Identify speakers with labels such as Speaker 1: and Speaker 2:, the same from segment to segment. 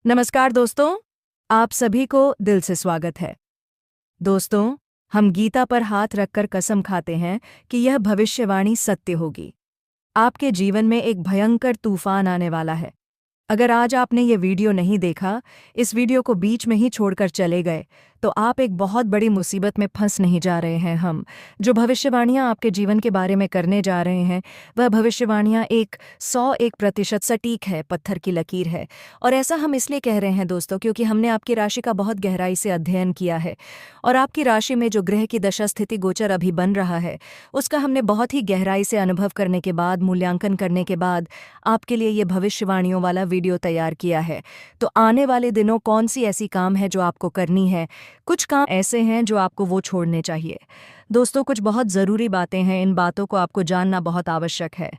Speaker 1: नमस्कार दोस्तों, आप सभी को दिल से स्वागत है। दोस्तों, हम गीता पर हाथ रखकर कसम खाते हैं कि यह भविष्यवाणी सत्य होगी। आपके जीवन में एक भयंकर तूफान आने वाला है। अगर आज आपने ये वीडियो नहीं देखा, इस वीडियो को बीच में ही छोड़कर चले गए, तो आप एक बहुत बड़ी मुसीबत में फंस नहीं जा रहे हैं। हम जो भविष्यवाणियां आपके जीवन के बारे में करने जा रहे हैं, वह भविष्यवाणियां 101% सटीक है, पत्थर की लकीर है। और ऐसा हम इसलिए कह रहे हैं दोस्तों, क्योंकि हमने आपकी राशि का बहुत गहराई से अध्ययन किया है और आपकी राशि में जो ग्रह की दशा स्थिति गोचर अभी बन रहा है, उसका हमने बहुत ही गहराई से अनुभव करने के बाद, मूल्यांकन करने के बाद आपके लिए ये भविष्यवाणियों वाला वीडियो तैयार किया है। तो आने वाले दिनों कौन सी ऐसी काम है जो आपको करनी है, कुछ काम ऐसे हैं जो आपको वो छोड़ने चाहिए। दोस्तों, कुछ बहुत ज़रूरी बातें हैं, इन बातों को आपको जानना बहुत आवश्यक है।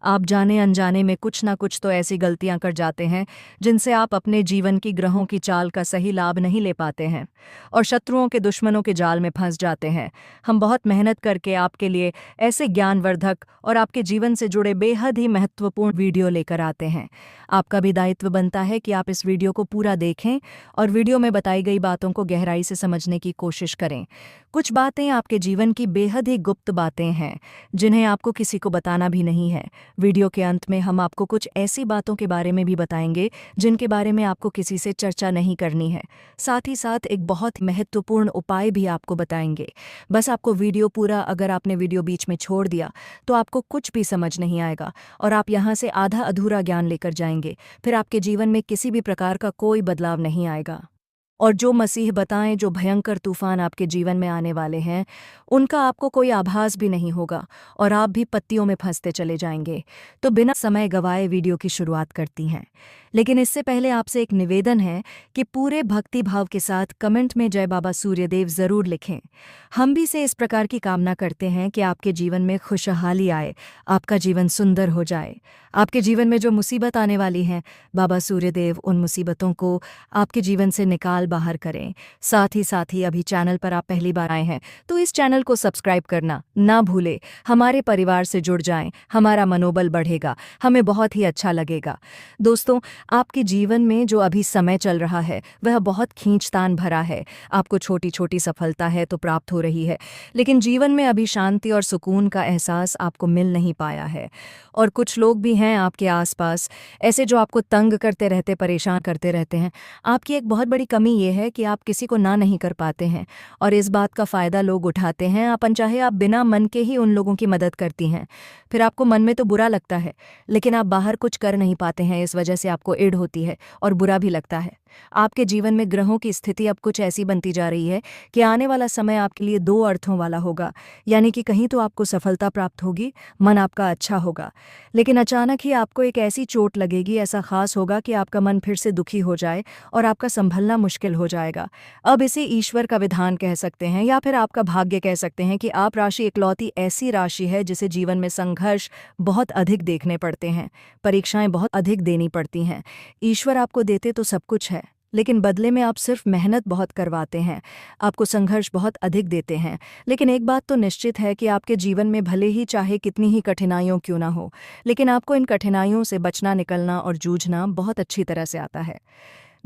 Speaker 1: आप जाने अनजाने में कुछ ना कुछ तो ऐसी गलतियां कर जाते हैं जिनसे आप अपने जीवन की ग्रहों की चाल का सही लाभ नहीं ले पाते हैं और शत्रुओं के दुश्मनों के जाल में फंस जाते हैं। हम बहुत मेहनत करके आपके लिए ऐसे ज्ञानवर्धक और आपके जीवन से जुड़े बेहद ही महत्वपूर्ण वीडियो लेकर आते हैं। आपका भी दायित्व बनता है कि आप इस वीडियो को पूरा देखें और वीडियो में बताई गई बातों को गहराई से समझने की कोशिश करें। कुछ बातें आपके जीवन की बेहद ही गुप्त बातें हैं जिन्हें आपको किसी को बताना भी नहीं है। वीडियो के अंत में हम आपको कुछ ऐसी बातों के बारे में भी बताएंगे जिनके बारे में आपको किसी से चर्चा नहीं करनी है। साथ ही साथ एक बहुत महत्वपूर्ण उपाय भी आपको बताएंगे। बस आपको वीडियो पूरा, अगर आपने वीडियो बीच में छोड़ दिया तो आपको कुछ भी समझ नहीं आएगा और आप यहाँ से आधा अधूरा ज्ञान लेकर जाएंगे। फिर आपके जीवन में किसी भी प्रकार का कोई बदलाव नहीं आएगा। और जो मसीह बताएं, जो भयंकर तूफान आपके जीवन में आने वाले हैं, उनका आपको कोई आभास भी नहीं होगा और आप भी पत्तियों में फंसते चले जाएंगे। तो बिना समय गवाए वीडियो की शुरुआत करती हैं। लेकिन इससे पहले आपसे एक निवेदन है कि पूरे भक्ति भाव के साथ कमेंट में जय बाबा सूर्यदेव ज़रूर लिखें। हम भी से इस प्रकार की कामना करते हैं कि आपके जीवन में खुशहाली आए, आपका जीवन सुंदर हो जाए। आपके जीवन में जो मुसीबत आने वाली है, बाबा सूर्यदेव उन मुसीबतों को आपके जीवन से निकाल बाहर करें। साथ ही अभी चैनल पर आप पहली बार आए हैं तो इस चैनल को सब्सक्राइब करना ना भूले। हमारे परिवार से जुड़ जाएं, हमारा मनोबल बढ़ेगा, हमें बहुत ही अच्छा लगेगा। दोस्तों, आपके जीवन में जो अभी समय चल रहा है वह बहुत खींचतान भरा है। आपको छोटी छोटी सफलता है तो प्राप्त हो रही है, लेकिन जीवन में अभी शांति और सुकून का एहसास आपको मिल नहीं पाया है। और कुछ लोग भी हैं आपके आसपास ऐसे जो आपको तंग करते रहते, परेशान करते रहते हैं। आपकी एक बहुत बड़ी कमी ये है कि आप किसी को ना नहीं कर पाते हैं और इस बात का फ़ायदा लोग उठाते हैं। आप अनचाहे आप बिना मन के ही उन लोगों की मदद करती हैं। फिर आपको मन में तो बुरा लगता है, लेकिन आप बाहर कुछ कर नहीं पाते हैं। इस वजह से आपको ईर्ष्या होती है और बुरा भी लगता है। आपके जीवन में ग्रहों की स्थिति अब कुछ ऐसी बनती जा रही है कि आने वाला समय आपके लिए दो अर्थों वाला होगा। यानी कि कहीं तो आपको सफलता प्राप्त होगी, मन आपका अच्छा होगा, लेकिन अचानक ही आपको एक ऐसी चोट लगेगी, ऐसा खास होगा कि आपका मन फिर से दुखी हो जाए और आपका संभलना मुश्किल हो जाएगा। अब इसे ईश्वर का विधान कह सकते हैं या फिर आपका भाग्य कह सकते हैं कि आप राशि इकलौती ऐसी राशि है जिसे जीवन में संघर्ष बहुत अधिक देखने पड़ते हैं, परीक्षाएं बहुत अधिक देनी पड़ती हैं। ईश्वर आपको देते तो सब कुछ है, लेकिन बदले में आप सिर्फ मेहनत बहुत करवाते हैं, आपको संघर्ष बहुत अधिक देते हैं। लेकिन एक बात तो निश्चित है कि आपके जीवन में भले ही चाहे कितनी ही कठिनाइयों क्यों ना हो, लेकिन आपको इन कठिनाइयों से बचना, निकलना और जूझना बहुत अच्छी तरह से आता है।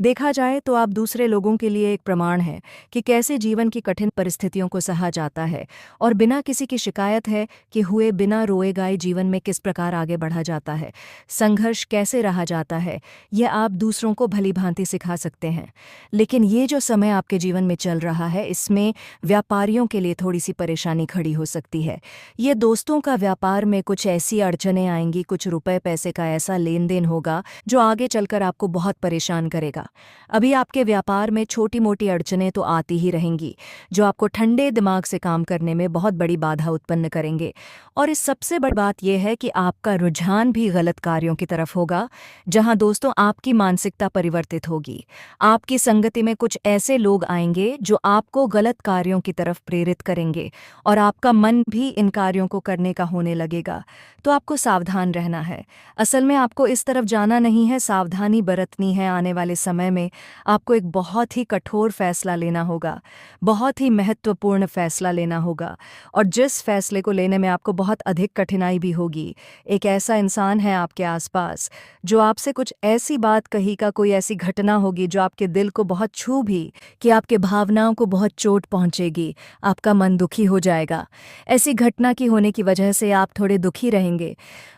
Speaker 1: देखा जाए तो आप दूसरे लोगों के लिए एक प्रमाण है कि कैसे जीवन की कठिन परिस्थितियों को सहा जाता है और बिना किसी की शिकायत है कि हुए बिना रोए गाए जीवन में किस प्रकार आगे बढ़ा जाता है, संघर्ष कैसे रहा जाता है, यह आप दूसरों को भली भांति सिखा सकते हैं। लेकिन ये जो समय आपके जीवन में चल रहा है, इसमें व्यापारियों के लिए थोड़ी सी परेशानी खड़ी हो सकती है। ये दोस्तों का व्यापार में कुछ ऐसी अड़चनें आएंगी, कुछ रुपए पैसे का ऐसा लेन देन होगा जो आगे चलकर आपको बहुत परेशान करेगा। अभी आपके व्यापार में छोटी मोटी अड़चनें तो आती ही रहेंगी जो आपको ठंडे दिमाग से काम करने में बहुत बड़ी बाधा उत्पन्न करेंगे। और इस सबसे बड़ी बात यह है कि आपका रुझान भी गलत कार्यों की तरफ होगा, जहां दोस्तों आपकी मानसिकता परिवर्तित होगी। आपकी संगति में कुछ ऐसे लोग आएंगे जो आपको गलत कार्यों की तरफ प्रेरित करेंगे और आपका मन भी इन कार्यों को करने का होने लगेगा। तो आपको सावधान रहना है। असल में आपको इस तरफ जाना नहीं है, सावधानी बरतनी है। आने वाले समय समय में आपको एक बहुत ही कठोर फैसला लेना होगा, बहुत ही महत्वपूर्ण फैसला लेना होगा, और जिस फैसले को लेने में आपको बहुत अधिक कठिनाई भी होगी। एक ऐसा इंसान है आपके आसपास जो आपसे कुछ ऐसी बात कहेगा, कोई ऐसी घटना होगी जो आपके दिल को बहुत छू भी, कि आपके भावनाओं को बहुत चोट पहुंचेगी, आपका मन दुखी हो जाएगा। ऐसी घटना की होने की वजह से आप थोड़े दुखी रहेंगे।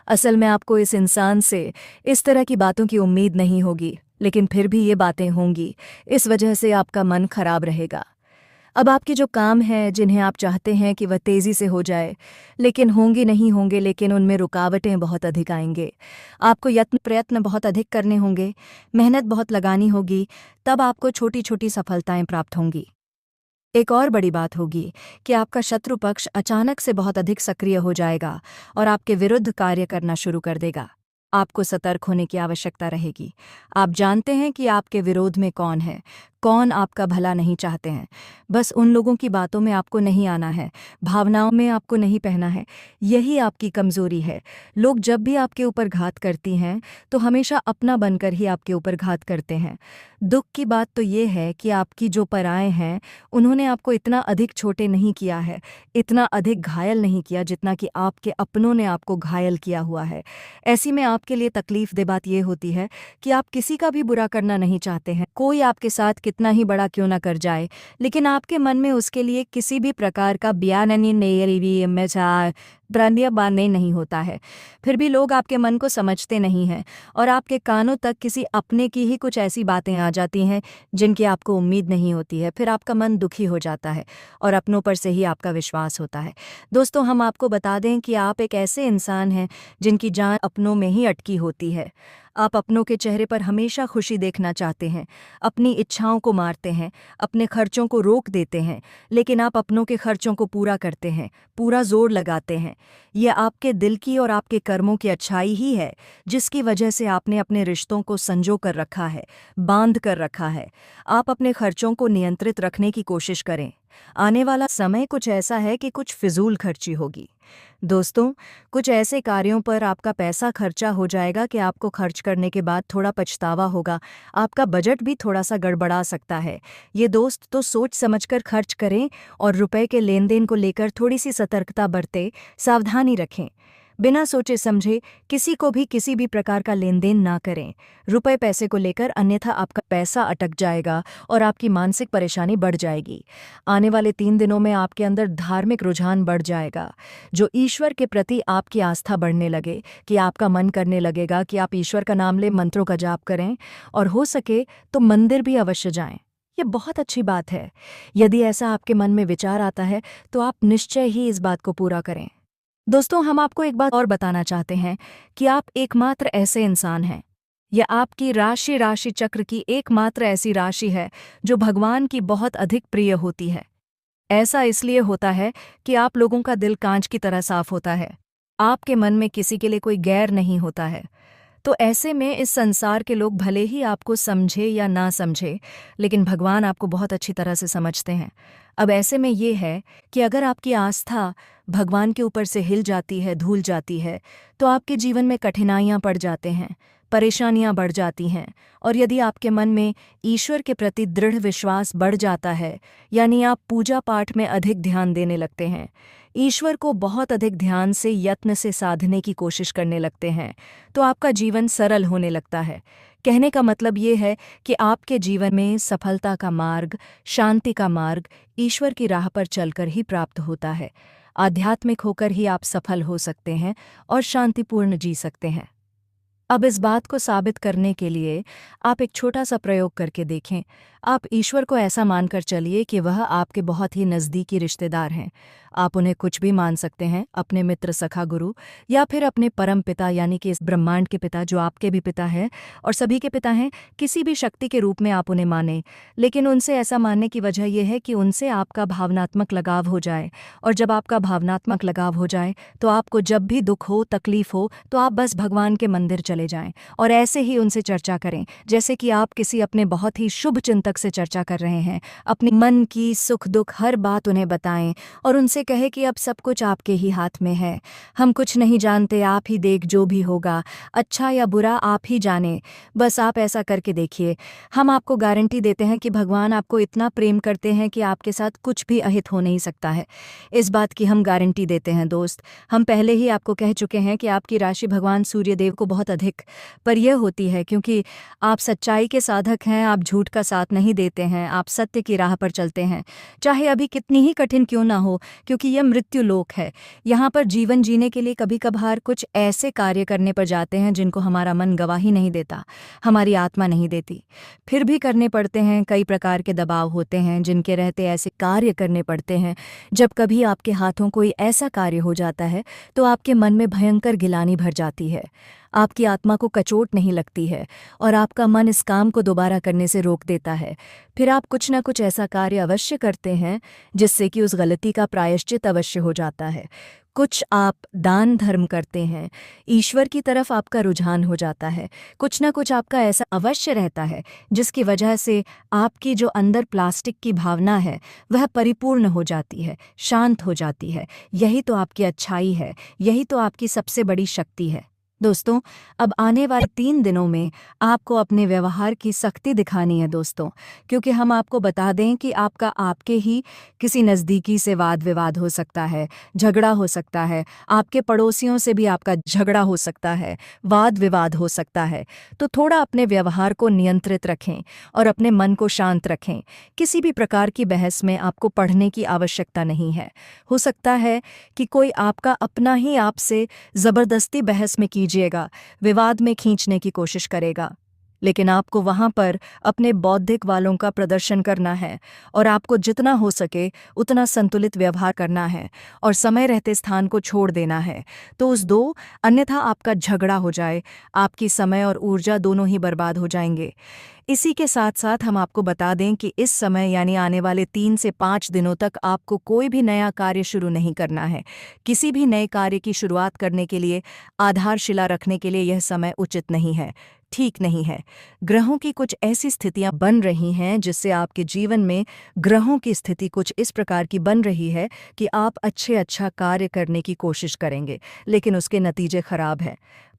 Speaker 1: असल में आपको इस इंसान से इस तरह की बातों की उम्मीद नहीं होगी, लेकिन फिर भी ये बातें होंगी। इस वजह से आपका मन खराब रहेगा। अब आपके जो काम हैं जिन्हें आप चाहते हैं कि वह तेज़ी से हो जाए, लेकिन होंगे नहीं होंगे, लेकिन उनमें रुकावटें बहुत अधिक आएंगे। आपको यत्न प्रयत्न बहुत अधिक करने होंगे, मेहनत बहुत लगानी होगी, तब आपको छोटी छोटी सफलताएं प्राप्त होंगी। एक और बड़ी बात होगी कि आपका शत्रु पक्ष अचानक से बहुत अधिक सक्रिय हो जाएगा और आपके विरुद्ध कार्य करना शुरू कर देगा। आपको सतर्क होने की आवश्यकता रहेगी। आप जानते हैं कि आपके विरोध में कौन है, कौन आपका भला नहीं चाहते हैं। बस उन लोगों की बातों में आपको नहीं आना है, भावनाओं में आपको नहीं बहना है। यही आपकी कमजोरी है। लोग जब भी आपके ऊपर घात करती हैं तो हमेशा अपना बनकर ही आपके ऊपर घात करते हैं। दुख की बात तो ये है कि आपकी जो पराएं हैं उन्होंने आपको इतना अधिक छोटे नहीं किया है, इतना अधिक घायल नहीं किया जितना कि आपके अपनों ने आपको घायल किया हुआ है। ऐसी में आपके लिए तकलीफ दे बात यह होती है कि आप किसी का भी बुरा करना नहीं चाहते हैं। कोई आपके साथ कितना ही बड़ा क्यों ना कर जाए, लेकिन आपके मन में उसके लिए किसी भी प्रकार का बाने नहीं होता है। फिर भी लोग आपके मन को समझते नहीं हैं और आपके कानों तक किसी अपने की ही कुछ ऐसी बातें आ जाती हैं जिनकी आपको उम्मीद नहीं होती है। फिर आपका मन दुखी हो जाता है और अपनों पर से ही आपका विश्वास होता है। दोस्तों, हम आपको बता दें कि आप एक ऐसे इंसान हैं जिनकी जान अपनों में ही अटकी होती है। आप अपनों के चेहरे पर हमेशा खुशी देखना चाहते हैं, अपनी इच्छाओं को मारते हैं, अपने खर्चों को रोक देते हैं, लेकिन आप अपनों के खर्चों को पूरा करते हैं, पूरा जोर लगाते हैं। यह आपके दिल की और आपके कर्मों की अच्छाई ही है जिसकी वजह से आपने अपने रिश्तों को संजो कर रखा है, बांध कर रखा है। आप अपने खर्चों को नियंत्रित रखने की कोशिश करें। आने वाला समय कुछ ऐसा है कि कुछ फिजूल खर्ची होगी। दोस्तों, कुछ ऐसे कार्यों पर आपका पैसा खर्चा हो जाएगा कि आपको खर्च करने के बाद थोड़ा पछतावा होगा। आपका बजट भी थोड़ा सा गड़बड़ा सकता है। ये दोस्त तो सोच समझकर खर्च करें और रुपए के लेन देन को लेकर थोड़ी सी सतर्कता बरतें, सावधानी रखें। बिना सोचे समझे किसी को भी किसी भी प्रकार का लेन देन ना करें रुपए पैसे को लेकर, अन्यथा आपका पैसा अटक जाएगा और आपकी मानसिक परेशानी बढ़ जाएगी। आने वाले 3 दिनों में आपके अंदर धार्मिक रुझान बढ़ जाएगा, जो ईश्वर के प्रति आपकी आस्था बढ़ने लगे, कि आपका मन करने लगेगा कि आप ईश्वर का नाम ले, मंत्रों का जाप करें और हो सके तो मंदिर भी अवश्य जाएं। ये बहुत अच्छी बात है। यदि ऐसा आपके मन में विचार आता है तो आप निश्चय ही इस बात को पूरा करें। दोस्तों, हम आपको एक बात और बताना चाहते हैं कि आप एकमात्र ऐसे इंसान हैं, यह आपकी राशि चक्र की एकमात्र ऐसी राशि है जो भगवान की बहुत अधिक प्रिय होती है। ऐसा इसलिए होता है कि आप लोगों का दिल कांच की तरह साफ होता है। आपके मन में किसी के लिए कोई गैर नहीं होता है। तो ऐसे में इस संसार के लोग भले ही आपको समझे या ना समझे, लेकिन भगवान आपको बहुत अच्छी तरह से समझते हैं। अब ऐसे में ये है कि अगर आपकी आस्था भगवान के ऊपर से हिल जाती है, धूल जाती है, तो आपके जीवन में कठिनाइयाँ पड़ जाते हैं, परेशानियाँ बढ़ जाती हैं। और यदि आपके मन में ईश्वर के प्रति दृढ़ विश्वास बढ़ जाता है, यानी आप पूजा पाठ में अधिक ध्यान देने लगते हैं, ईश्वर को बहुत अधिक ध्यान से यत्न से साधने की कोशिश करने लगते हैं, तो आपका जीवन सरल होने लगता है। कहने का मतलब ये है कि आपके जीवन में सफलता का मार्ग, शांति का मार्ग ईश्वर की राह पर चलकर ही प्राप्त होता है। आध्यात्मिक होकर ही आप सफल हो सकते हैं और शांतिपूर्ण जी सकते हैं। अब इस बात को साबित करने के लिए आप एक छोटा सा प्रयोग करके देखें। आप ईश्वर को ऐसा मानकर चलिए कि वह आपके बहुत ही नज़दीकी रिश्तेदार हैं। आप उन्हें कुछ भी मान सकते हैं, अपने मित्र, सखा, गुरु, या फिर अपने परम पिता, यानी कि इस ब्रह्मांड के पिता जो आपके भी पिता हैं और सभी के पिता हैं। किसी भी शक्ति के रूप में आप उन्हें मानें, लेकिन उनसे ऐसा मानने की वजह यह है कि उनसे आपका भावनात्मक लगाव हो जाए। और जब आपका भावनात्मक लगाव हो जाए तो आपको जब भी दुख हो, तकलीफ हो, तो आप बस भगवान के मंदिर चले जाएं और ऐसे ही उनसे चर्चा करें जैसे कि आप किसी अपने बहुत ही शुभ चिंतक से चर्चा कर रहे हैं। अपने मन की सुख दुख हर बात उन्हें बताएं और उनसे कहे कि अब सब कुछ आपके ही हाथ में है, हम कुछ नहीं जानते, आप ही देख, जो भी होगा अच्छा या बुरा आप ही जाने, बस आप ऐसा करके देखिए। हम आपको गारंटी देते हैं कि भगवान आपको इतना प्रेम करते हैं कि आपके साथ कुछ भी अहित हो नहीं सकता है। इस बात की हम गारंटी देते हैं दोस्त। हम पहले ही आपको कह चुके हैं कि आपकी राशि भगवान सूर्यदेव को बहुत अधिक प्रिय होती है, क्योंकि आप सच्चाई के साधक हैं, आप झूठ का साथ नहीं देते हैं, आप सत्य की राह पर चलते हैं, चाहे अभी कितनी ही कठिन क्यों ना हो, क्योंकि यह मृत्यु लोक है। यहाँ पर जीवन जीने के लिए कभी कभार कुछ ऐसे कार्य करने पर जाते हैं जिनको हमारा मन गवाही नहीं देता, हमारी आत्मा नहीं देती, फिर भी करने पड़ते हैं। कई प्रकार के दबाव होते हैं जिनके रहते ऐसे कार्य करने पड़ते हैं। जब कभी आपके हाथों कोई ऐसा कार्य हो जाता है तो आपके मन में भयंकर गिलानी भर जाती है, आपकी आत्मा को कचोट नहीं लगती है और आपका मन इस काम को दोबारा करने से रोक देता है। फिर आप कुछ न कुछ ऐसा कार्य अवश्य करते हैं जिससे कि उस गलती का प्रायश्चित अवश्य हो जाता है। कुछ आप दान धर्म करते हैं, ईश्वर की तरफ आपका रुझान हो जाता है। कुछ न कुछ आपका ऐसा अवश्य रहता है जिसकी वजह से आपकी जो अंदर प्लास्टिक की भावना है वह परिपूर्ण हो जाती है, शांत हो जाती है। यही तो आपकी अच्छाई है, यही तो आपकी सबसे बड़ी शक्ति है। दोस्तों, अब आने वाले 3 दिनों में आपको अपने व्यवहार की सख्ती दिखानी है दोस्तों, क्योंकि हम आपको बता दें कि आपका आपके ही किसी नज़दीकी से वाद विवाद हो सकता है, झगड़ा हो सकता है, आपके पड़ोसियों से भी आपका झगड़ा हो सकता है, वाद विवाद हो सकता है। तो थोड़ा अपने व्यवहार को नियंत्रित रखें और अपने मन को शांत रखें। किसी भी प्रकार की बहस में आपको पढ़ने की आवश्यकता नहीं है। हो सकता है कि कोई आपका अपना ही आपसे ज़बरदस्ती बहस में कीजिएगा, विवाद में खींचने की कोशिश करेगा, लेकिन आपको वहां पर अपने बौद्धिक वालों का प्रदर्शन करना है और आपको जितना हो सके उतना संतुलित व्यवहार करना है और समय रहते स्थान को छोड़ देना है। तो उस दो, अन्यथा आपका झगड़ा हो जाए, आपकी समय और ऊर्जा दोनों ही बर्बाद हो जाएंगे। इसी के साथ साथ हम आपको बता दें कि इस समय यानी आने वाले 3 से 5 दिनों तक आपको कोई भी नया कार्य शुरू नहीं करना है। किसी भी नए कार्य की शुरुआत करने के लिए, आधारशिला रखने के लिए यह समय उचित नहीं है, ठीक नहीं है। ग्रहों की कुछ ऐसी स्थितियां बन रही हैं जिससे आपके जीवन में ग्रहों की स्थिति कुछ इस प्रकार की बन रही है कि आप अच्छा कार्य करने की कोशिश करेंगे, लेकिन उसके नतीजे खराब हैं।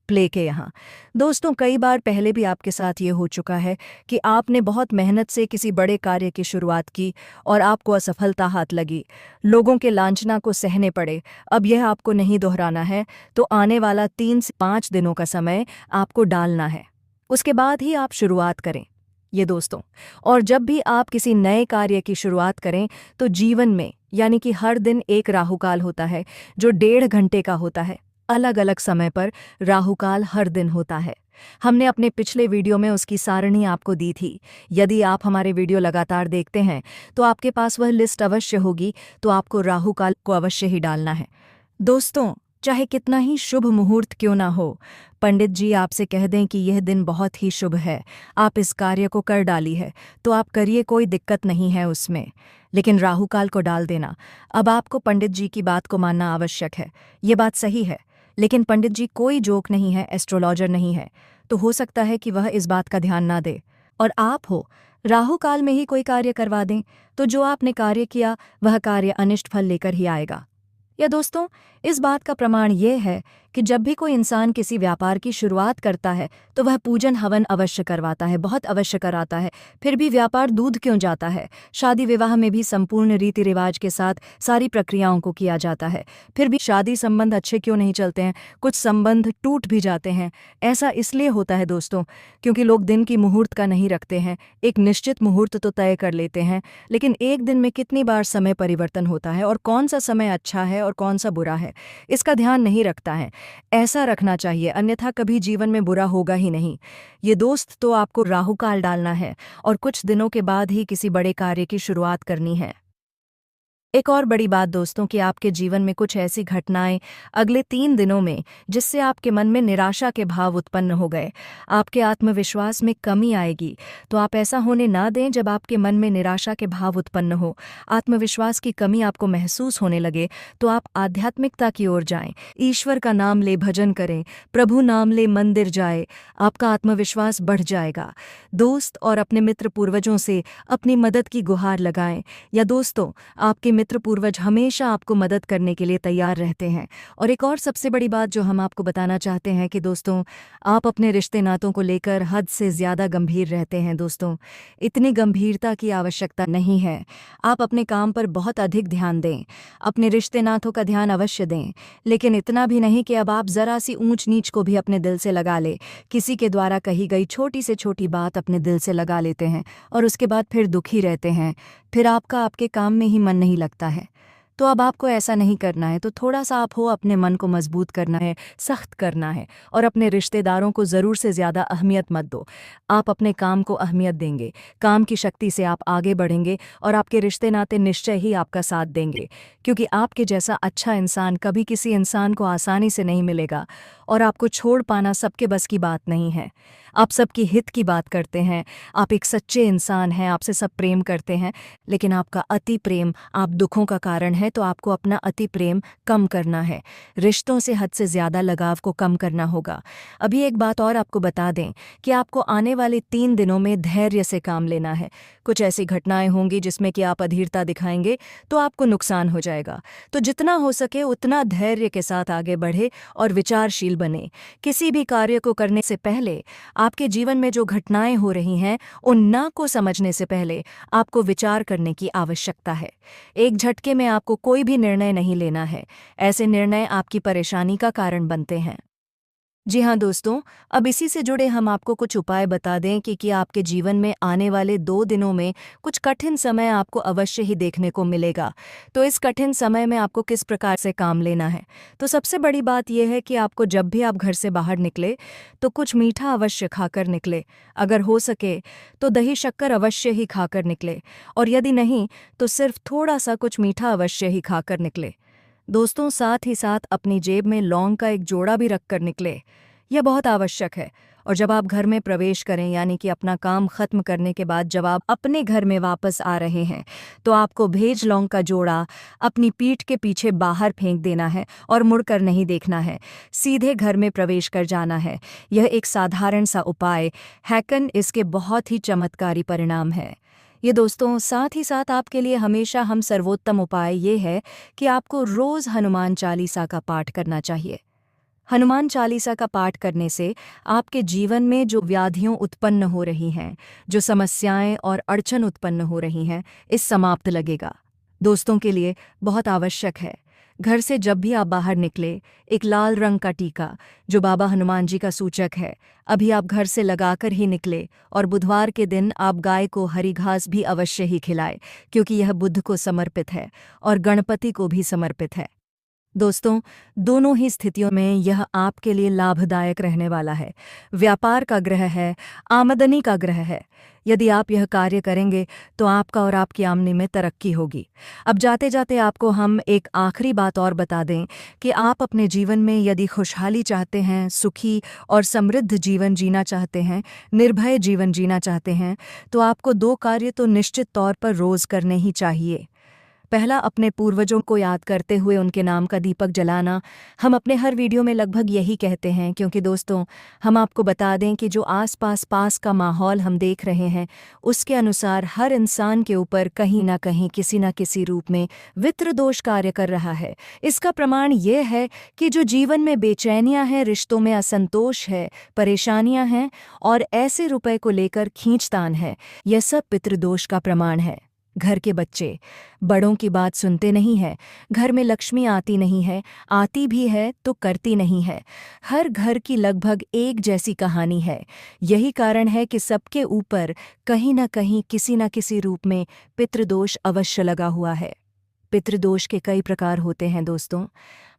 Speaker 1: प्ले के यहाँ दोस्तों, कई बार पहले भी आपके साथ ये हो चुका है कि आपने बहुत मेहनत से किसी बड़े कार्य की शुरुआत की और आपको असफलता हाथ लगी, लोगों के लांछना को सहने पड़े। अब यह आपको नहीं दोहराना है, तो आने वाला 3 से 5 दिनों का समय आपको डालना है, उसके बाद ही आप शुरुआत करें ये दोस्तों। और जब भी आप किसी नए कार्य की शुरुआत करें तो जीवन में यानी कि हर दिन एक राहुकाल होता है जो 1.5 घंटे का होता है। अलग अलग समय पर राहुकाल हर दिन होता है। हमने अपने पिछले वीडियो में उसकी सारणी आपको दी थी। यदि आप हमारे वीडियो लगातार देखते हैं तो आपके पास वह लिस्ट अवश्य होगी, तो आपको राहुकाल को अवश्य ही डालना है दोस्तों। चाहे कितना ही शुभ मुहूर्त क्यों ना हो, पंडित जी आपसे कह दें कि यह दिन बहुत ही शुभ है, आप इस कार्य को कर डाली है, तो आप करिए, कोई दिक्कत नहीं है उसमें, लेकिन राहुकाल को डाल देना। अब आपको पंडित जी की बात को मानना आवश्यक है, ये बात सही है, लेकिन पंडित जी कोई जोक नहीं है, एस्ट्रोलॉजर नहीं है, तो हो सकता है कि वह इस बात का ध्यान ना दे और आप हो राहुकाल में ही कोई कार्य करवा दें, तो जो आपने कार्य किया वह कार्य अनिष्ट फल लेकर ही आएगा। या दोस्तों, इस बात का प्रमाण यह है कि जब भी कोई इंसान किसी व्यापार की शुरुआत करता है तो वह पूजन हवन अवश्य करवाता है, बहुत अवश्य कराता है, फिर भी व्यापार दूध क्यों जाता है। शादी विवाह में भी संपूर्ण रीति रिवाज के साथ सारी प्रक्रियाओं को किया जाता है, फिर भी शादी संबंध अच्छे क्यों नहीं चलते हैं, कुछ संबंध टूट भी जाते हैं। ऐसा इसलिए होता है दोस्तों क्योंकि लोग दिन की मुहूर्त का नहीं रखते हैं, एक निश्चित मुहूर्त तो तय कर लेते हैं, लेकिन एक दिन में कितनी बार समय परिवर्तन होता है और कौन सा समय अच्छा है और कौन सा बुरा है, इसका ध्यान नहीं रखता है। ऐसा रखना चाहिए, अन्यथा कभी जीवन में बुरा होगा ही नहीं। ये दोस्त, तो आपको राहुकाल डालना है और कुछ दिनों के बाद ही किसी बड़े कार्य की शुरुआत करनी है। एक और बड़ी बात दोस्तों कि आपके जीवन में कुछ ऐसी घटनाएं अगले 3 दिनों में जिससे आपके मन में निराशा के भाव उत्पन्न हो गए, आपके आत्मविश्वास में कमी आएगी, तो आप ऐसा होने ना दें। जब आपके मन में निराशा के भाव उत्पन्न हो, आत्मविश्वास की कमी आपको महसूस होने लगे, तो आप आध्यात्मिकता की ओर जाएं, ईश्वर का नाम ले, भजन करें, प्रभु नाम ले, मंदिर जाए, आपका आत्मविश्वास बढ़ जाएगा दोस्त। और अपने मित्र पूर्वजों से अपनी मदद की गुहार लगाएं, या दोस्तों आपके मित्र पूर्वज हमेशा आपको मदद करने के लिए तैयार रहते हैं। और एक और सबसे बड़ी बात जो हम आपको बताना चाहते हैं कि दोस्तों, आप अपने रिश्ते नातों को लेकर हद से ज़्यादा गंभीर रहते हैं। दोस्तों, इतनी गंभीरता की आवश्यकता नहीं है। आप अपने काम पर बहुत अधिक ध्यान दें, अपने रिश्ते नातों का ध्यान अवश्य दें, लेकिन इतना भी नहीं कि अब आप ज़रा सी ऊंच नीच को भी अपने दिल से लगा ले। किसी के द्वारा कही गई छोटी से छोटी बात अपने दिल से लगा लेते हैं और उसके बाद फिर दुखी रहते हैं, फिर आपका आपके काम में ही मन नहीं लगता है। तो अब आपको ऐसा नहीं करना है। तो थोड़ा सा आप हो अपने मन को मजबूत करना है, सख्त करना है, और अपने रिश्तेदारों को ज़रूर से ज़्यादा अहमियत मत दो। आप अपने काम को अहमियत देंगे, काम की शक्ति से आप आगे बढ़ेंगे और आपके रिश्ते नाते निश्चय ही आपका साथ देंगे, क्योंकि आपके जैसा अच्छा इंसान कभी किसी इंसान को आसानी से नहीं मिलेगा और आपको छोड़ पाना सबके बस की बात नहीं है। आप सबकी हित की बात करते हैं, आप एक सच्चे इंसान हैं, आपसे सब प्रेम करते हैं, लेकिन आपका अति प्रेम आप दुखों का कारण है। तो आपको अपना अति प्रेम कम करना है, रिश्तों से हद से ज़्यादा लगाव को कम करना होगा। अभी एक बात और आपको बता दें कि आपको आने वाले 3 दिनों में धैर्य से काम लेना है। कुछ ऐसी घटनाएं होंगी जिसमें कि आप अधीरता दिखाएंगे तो आपको नुकसान हो जाएगा। तो जितना हो सके उतना धैर्य के साथ आगे बढ़े और विचारशील बने। किसी भी कार्य को करने से पहले आपके जीवन में जो घटनाएं हो रही हैं उन ना को समझने से पहले आपको विचार करने की आवश्यकता है। एक झटके में आपको कोई भी निर्णय नहीं लेना है। ऐसे निर्णय आपकी परेशानी का कारण बनते हैं। जी हाँ दोस्तों, अब इसी से जुड़े हम आपको कुछ उपाय बता दें कि आपके जीवन में आने वाले 2 दिनों में कुछ कठिन समय आपको अवश्य ही देखने को मिलेगा। तो इस कठिन समय में आपको किस प्रकार से काम लेना है? तो सबसे बड़ी बात यह है कि आपको जब भी आप घर से बाहर निकले तो कुछ मीठा अवश्य खाकर निकले। अगर हो सके तो दही शक्कर अवश्य ही खाकर निकले, और यदि नहीं तो सिर्फ थोड़ा सा कुछ मीठा अवश्य ही खाकर निकले। दोस्तों, साथ ही साथ अपनी जेब में लौंग का एक जोड़ा भी रख कर निकले। यह बहुत आवश्यक है। और जब आप घर में प्रवेश करें, यानी कि अपना काम खत्म करने के बाद जब आप अपने घर में वापस आ रहे हैं, तो आपको भेज लौंग का जोड़ा अपनी पीठ के पीछे बाहर फेंक देना है और मुड़कर नहीं देखना है। सीधे घर में प्रवेश कर जाना है। यह एक साधारण सा उपाय हैकन इसके बहुत ही चमत्कारी परिणाम है। ये दोस्तों, साथ ही साथ आपके लिए हमेशा हम सर्वोत्तम उपाय ये है कि आपको रोज़ हनुमान चालीसा का पाठ करना चाहिए। हनुमान चालीसा का पाठ करने से आपके जीवन में जो व्याधियाँ उत्पन्न हो रही हैं, जो समस्याएं और अड़चन उत्पन्न हो रही हैं, इस समाप्त लगेगा। दोस्तों के लिए बहुत आवश्यक है, घर से जब भी आप बाहर निकले एक लाल रंग का टीका, जो बाबा हनुमान जी का सूचक है, अभी आप घर से लगाकर ही निकले। और बुधवार के दिन आप गाय को हरी घास भी अवश्य ही खिलाए, क्योंकि यह बुध को समर्पित है और गणपति को भी समर्पित है। दोस्तों, दोनों ही स्थितियों में यह आपके लिए लाभदायक रहने वाला है। व्यापार का ग्रह है, आमदनी का ग्रह है। यदि आप यह कार्य करेंगे तो आपका और आपकी आमदनी में तरक्की होगी। अब जाते जाते आपको हम एक आखिरी बात और बता दें कि आप अपने जीवन में यदि खुशहाली चाहते हैं, सुखी और समृद्ध जीवन जीना चाहते हैं, निर्भय जीवन जीना चाहते हैं, तो आपको 2 कार्य तो निश्चित तौर पर रोज़ करने ही चाहिए। पहला, अपने पूर्वजों को याद करते हुए उनके नाम का दीपक जलाना। हम अपने हर वीडियो में लगभग यही कहते हैं, क्योंकि दोस्तों, हम आपको बता दें कि जो आस का माहौल हम देख रहे हैं, उसके अनुसार हर इंसान के ऊपर कहीं ना कहीं किसी न किसी रूप में वित्र दोष कार्य कर रहा है। इसका प्रमाण यह है कि जो जीवन में बेचैनियां हैं, रिश्तों में असंतोष है, परेशानियां हैं और ऐसे रुपए को लेकर खींचतान है, यह सब पितृदोष का प्रमाण है। घर के बच्चे बड़ों की बात सुनते नहीं हैं, घर में लक्ष्मी आती नहीं है, आती भी है तो करती नहीं है। हर घर की लगभग एक जैसी कहानी है। यही कारण है कि सबके ऊपर कहीं न कहीं किसी न किसी रूप में पितृदोष अवश्य लगा हुआ है। पितृदोष के कई प्रकार होते हैं दोस्तों।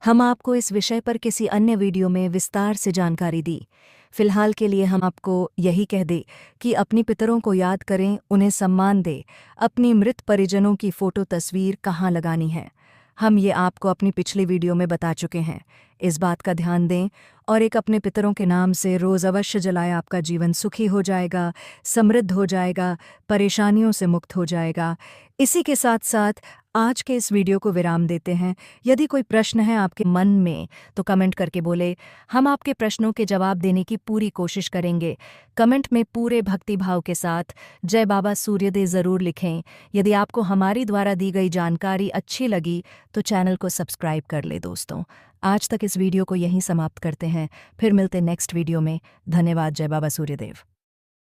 Speaker 1: हम आपको इस विषय पर किसी अन्य वीडियो में विस्तार से जानकारी दी। फिलहाल के लिए हम आपको यही कह दें कि अपनी पितरों को याद करें, उन्हें सम्मान दें। अपनी मृत परिजनों की फ़ोटो तस्वीर कहाँ लगानी है, हम ये आपको अपनी पिछली वीडियो में बता चुके हैं। इस बात का ध्यान दें और एक अपने पितरों के नाम से रोज़ अवश्य जलाएं। आपका जीवन सुखी हो जाएगा, समृद्ध हो जाएगा, परेशानियों से मुक्त हो जाएगा। इसी के साथ साथ आज के इस वीडियो को विराम देते हैं। यदि कोई प्रश्न है आपके मन में तो कमेंट करके बोले, हम आपके प्रश्नों के जवाब देने की पूरी कोशिश करेंगे। कमेंट में पूरे भक्तिभाव के साथ जय बाबा सूर्यदेव ज़रूर लिखें। यदि आपको हमारी द्वारा दी गई जानकारी अच्छी लगी तो चैनल को सब्सक्राइब कर ले दोस्तों। आज तक इस वीडियो को यहीं समाप्त करते हैं, फिर मिलते नेक्स्ट वीडियो में। धन्यवाद। जय बाबा सूर्यदेव।